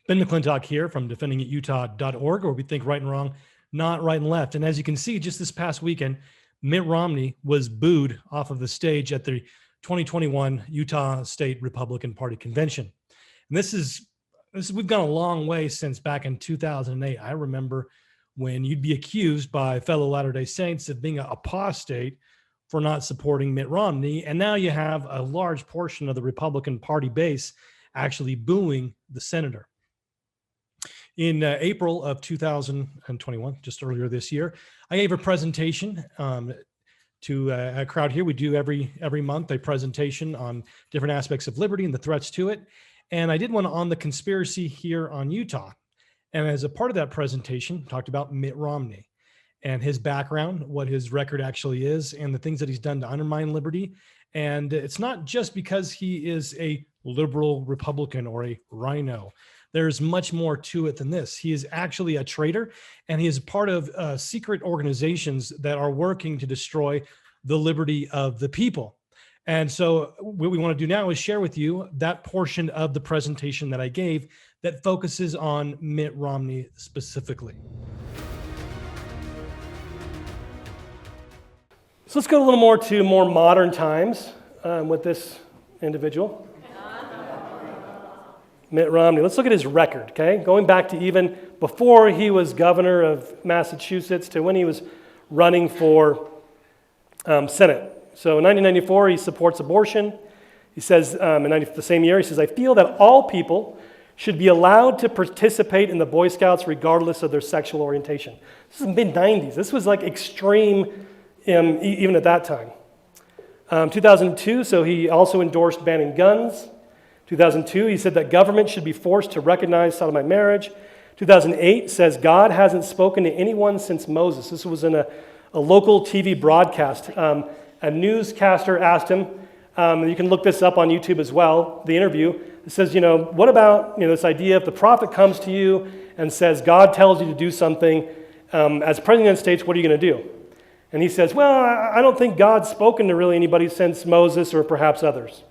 Ben McClintock here from defendingatutah.org, where we think right and wrong, not right and left. And as you can see, just this past weekend, Mitt Romney was booed off of the stage at the 2021 Utah State Republican Party convention. And we've gone a long way since back in 2008. I remember when you'd be accused by fellow Latter-day Saints of being an apostate for not supporting Mitt Romney. And now you have a large portion of the Republican Party base actually booing the senator. In April of 2021, just earlier this year, I gave a presentation to a crowd here. We do every month a presentation on different aspects of liberty and the threats to it. And I did one on the conspiracy here on Utah. And as a part of that presentation, talked about Mitt Romney and his background, what his record actually is, and the things that he's done to undermine liberty. And it's not just because he is a liberal Republican or a rhino. There's much more to it than this. He is actually a traitor, and he is part of secret organizations that are working to destroy the liberty of the people. And so what we want to do now is share with you that portion of the presentation that I gave that focuses on Mitt Romney specifically. So let's go a little more to more modern times with this individual. Mitt Romney. Let's look at his record, okay? Going back to even before he was governor of Massachusetts to when he was running for Senate. So in 1994, he supports abortion. He says, in the same year, he says, "I feel that all people should be allowed to participate in the Boy Scouts regardless of their sexual orientation." This is mid-90s. This was like extreme even at that time. 2002, so he also endorsed banning guns. 2002, he said that government should be forced to recognize sodomite marriage. 2008 says God hasn't spoken to anyone since Moses. This was in a local TV broadcast. A newscaster asked him, you can look this up on YouTube as well, the interview. It says, what about this idea if the prophet comes to you and says God tells you to do something, as president of the United States, what are you going to do? And he says, well, I don't think God's spoken to really anybody since Moses or perhaps others.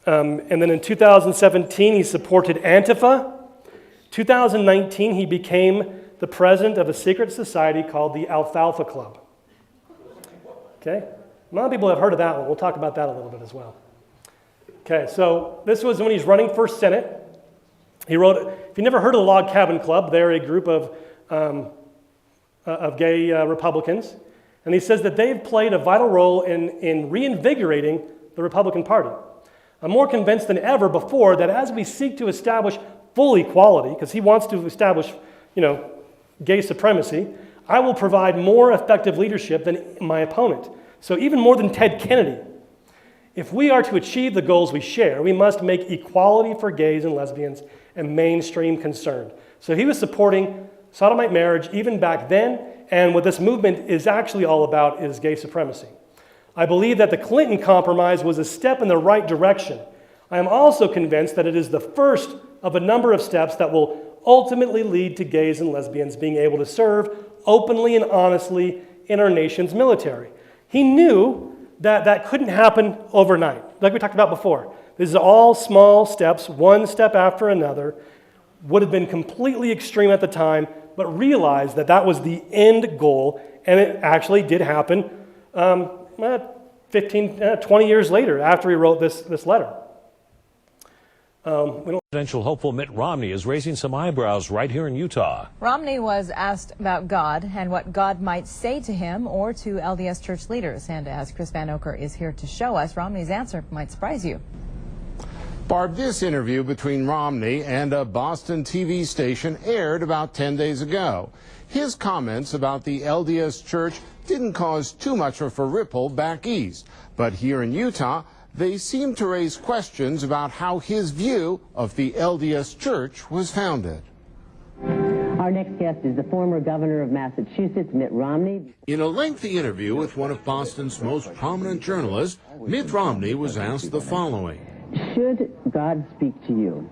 And then in 2017, he supported Antifa. 2019, he became the president of a secret society called the Alfalfa Club. Okay? A lot of people have heard of that one. We'll talk about that a little bit as well. Okay, so this was when he's running for Senate. He wrote, if you've never heard of the Log Cabin Club, they're a group of gay Republicans. And he says that they've played a vital role in reinvigorating the Republican Party. I'm more convinced than ever before that as we seek to establish full equality, because he wants to establish, gay supremacy, I will provide more effective leadership than my opponent. So even more than Ted Kennedy. If we are to achieve the goals we share, we must make equality for gays and lesbians a mainstream concern. So he was supporting sodomite marriage even back then, and what this movement is actually all about is gay supremacy. I believe that the Clinton Compromise was a step in the right direction. I am also convinced that it is the first of a number of steps that will ultimately lead to gays and lesbians being able to serve openly and honestly in our nation's military. He knew that that couldn't happen overnight, like we talked about before. This is all small steps, one step after another, would have been completely extreme at the time, but realized that that was the end goal, and it actually did happen 20 years later after he wrote this letter. Presidential hopeful Mitt Romney is raising some eyebrows right here in Utah. Romney was asked about God and what God might say to him or to LDS church leaders. And as Chris Van Oker is here to show us, Romney's answer might surprise you. Barb, this interview between Romney and a Boston TV station aired about 10 days ago. His comments about the LDS church didn't cause too much of a ripple back east. But here in Utah, they seem to raise questions about how his view of the LDS church was founded. Our next guest is the former governor of Massachusetts, Mitt Romney. In a lengthy interview with one of Boston's most prominent journalists, Mitt Romney was asked the following. Should God speak to you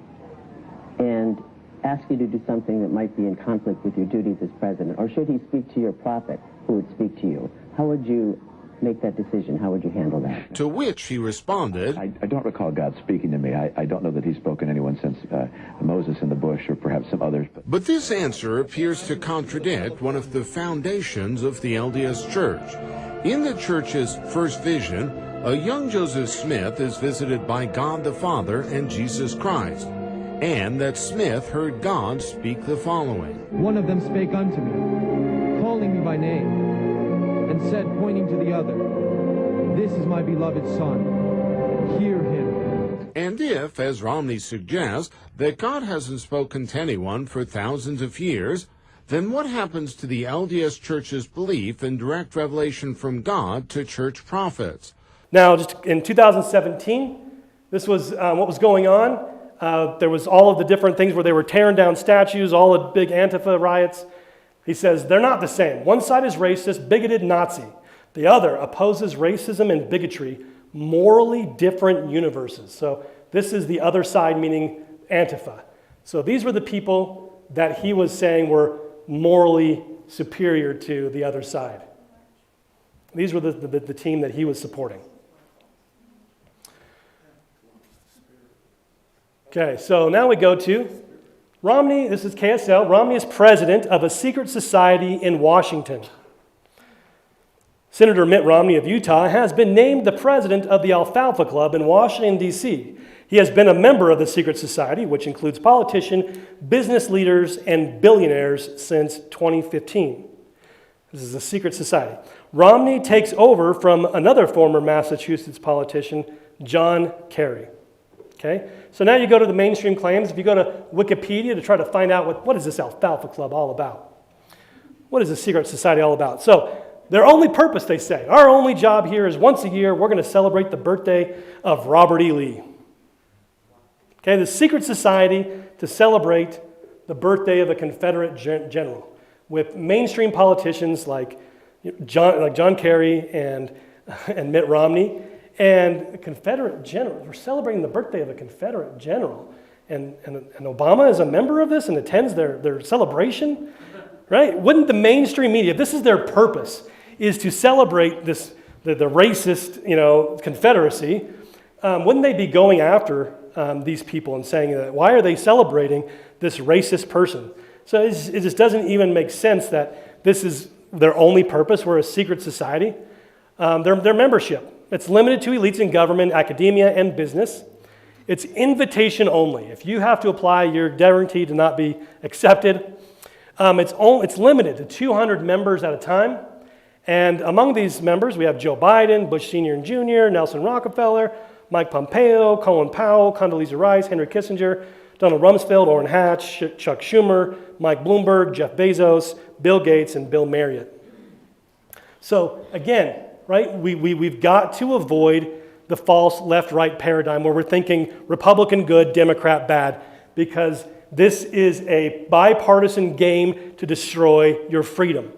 and ask you to do something that might be in conflict with your duties as president, or should he speak to your prophet who would speak to you? How would you make that decision? How would you handle that? To which he responded, I don't recall God speaking to me. I don't know that he's spoken to anyone since Moses in the bush or perhaps some others. but this answer appears to contradict one of the foundations of the LDS Church. In the church's first vision, a young Joseph Smith is visited by God the Father and Jesus Christ, and that Smith heard God speak the following. One of them spake unto me, calling me by name, and said, pointing to the other, This is my beloved Son, hear him. And if, as Romney suggests, that God hasn't spoken to anyone for thousands of years, then what happens to the LDS Church's belief in direct revelation from God to church prophets? Now, just in 2017, this was what was going on. There was all of the different things where they were tearing down statues, all the big Antifa riots. He says, they're not the same. One side is racist, bigoted Nazi. The other opposes racism and bigotry, morally different universes. So this is the other side, meaning Antifa. So these were the people that he was saying were morally superior to the other side. These were the team that he was supporting. Okay, so now we go to Romney. This is KSL. Romney is president of a secret society in Washington. Senator Mitt Romney of Utah has been named the president of the Alfalfa Club in Washington, D.C. He has been a member of the secret society, which includes politicians, business leaders, and billionaires since 2015. This is a secret society. Romney takes over from another former Massachusetts politician, John Kerry. Okay? So now you go to the mainstream claims. If you go to Wikipedia to try to find out what is this Alfalfa Club all about? What is the secret society all about? So their only purpose, they say, our only job here is once a year we're going to celebrate the birthday of Robert E. Lee. Okay, the secret society to celebrate the birthday of a Confederate general with mainstream politicians like John Kerry and Mitt Romney. And Confederate general, we're celebrating the birthday of a Confederate general. And Obama is a member of this and attends their celebration, right? Wouldn't the mainstream media, if this is their purpose, is to celebrate this, the racist, Confederacy, wouldn't they be going after these people and saying that, why are they celebrating this racist person? So it just doesn't even make sense that this is their only purpose. We're a secret society. Their membership. It's limited to elites in government, academia, and business. It's invitation only. If you have to apply, you're guaranteed to not be accepted. It's limited to 200 members at a time. And among these members, we have Joe Biden, Bush Sr. and Jr., Nelson Rockefeller, Mike Pompeo, Colin Powell, Condoleezza Rice, Henry Kissinger, Donald Rumsfeld, Orrin Hatch, Chuck Schumer, Mike Bloomberg, Jeff Bezos, Bill Gates, and Bill Marriott. So again, right, we've got to avoid the false left-right paradigm where we're thinking Republican good, Democrat bad, because this is a bipartisan game to destroy your freedom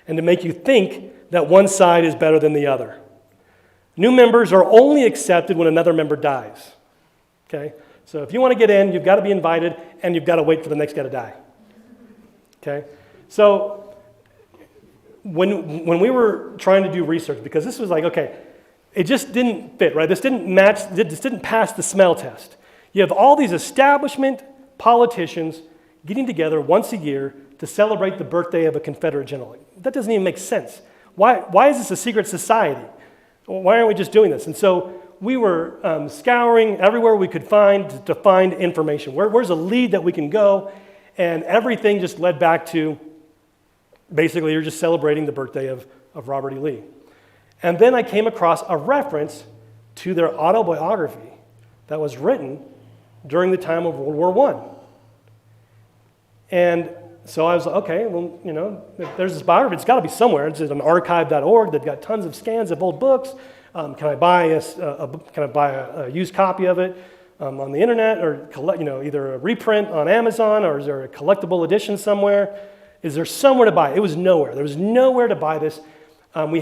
and to make you think that one side is better than the other. New members are only accepted when another member dies. Okay? So if you want to get in, you've got to be invited, and you've got to wait for the next guy to die. Okay? So when we were trying to do research, because this was like, okay, it just didn't fit, right? This didn't match, this didn't pass the smell test. You have all these establishment politicians getting together once a year to celebrate the birthday of a Confederate general. That doesn't even make sense. Why is this a secret society? Why aren't we just doing this? And so we were scouring everywhere we could find to find information. Where's a lead that we can go? And everything just led back to, basically, you're just celebrating the birthday of Robert E. Lee. And then I came across a reference to their autobiography that was written during the time of World War I. And so I was like, okay, well, if there's this biography, it's got to be somewhere. It's an archive.org. They've got tons of scans of old books. Can I buy a used copy of it on the internet, or either a reprint on Amazon, or is there a collectible edition somewhere? Is there somewhere to buy it? It was nowhere. There was nowhere to buy this. We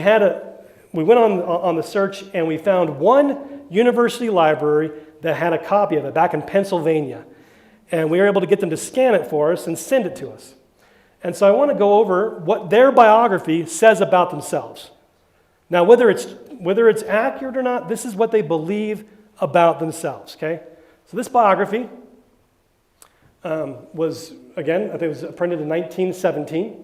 went on the search, and we found one university library that had a copy of it back in Pennsylvania. And we were able to get them to scan it for us and send it to us. And so I want to go over what their biography says about themselves. Now, whether it's accurate or not, this is what they believe about themselves, okay? So this biography was, again, I think it was printed in 1917,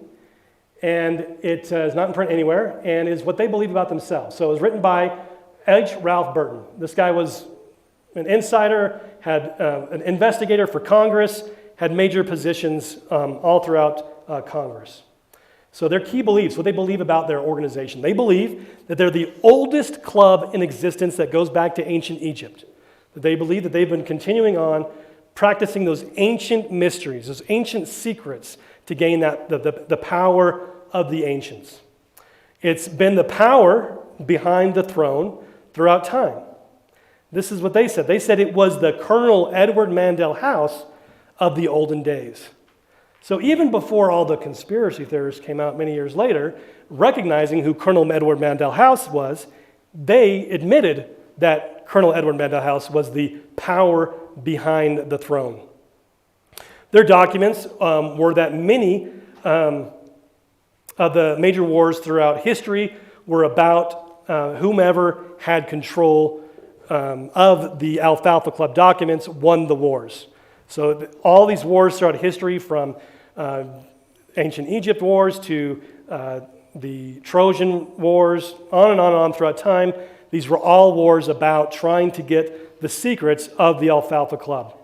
and it is not in print anywhere, and is what they believe about themselves. So it was written by H. Ralph Burton. This guy was an insider, had an investigator for Congress, had major positions all throughout Congress. So their key beliefs, what they believe about their organization. They believe that they're the oldest club in existence that goes back to ancient Egypt. That they believe that they've been continuing on practicing those ancient mysteries, those ancient secrets to gain the power of the ancients. It's been the power behind the throne throughout time. This is what they said. They said it was the Colonel Edward Mandell House of the olden days. So even before all the conspiracy theorists came out many years later, recognizing who Colonel Edward Mandell House was, they admitted that Colonel Edward Mandell House was the power behind the throne. Their documents were that many of the major wars throughout history were about whomever had control of the Alfalfa Club documents won the wars. So all these wars throughout history, from ancient Egypt wars to the Trojan wars, on and on throughout time, these were all wars about trying to get the secrets of the Alfalfa Club.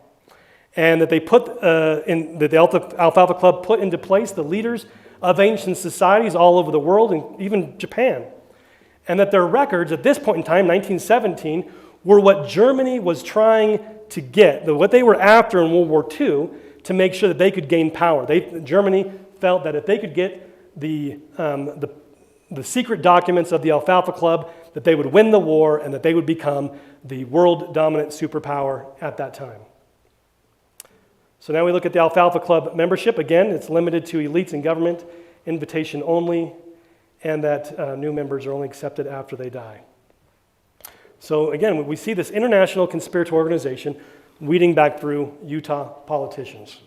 And that they the Alfalfa Club put into place the leaders of ancient societies all over the world, and even Japan. And that their records at this point in time, 1917, were what Germany was trying to get, what they were after in World War II, to make sure that they could gain power. Germany felt that if they could get the secret documents of the Alfalfa Club, that they would win the war and that they would become the world dominant superpower at that time. So now we look at the Alfalfa Club membership. Again, it's limited to elites in government, invitation only, and that new members are only accepted after they die. So again, we see this international conspiratorial organization weeding back through Utah politicians.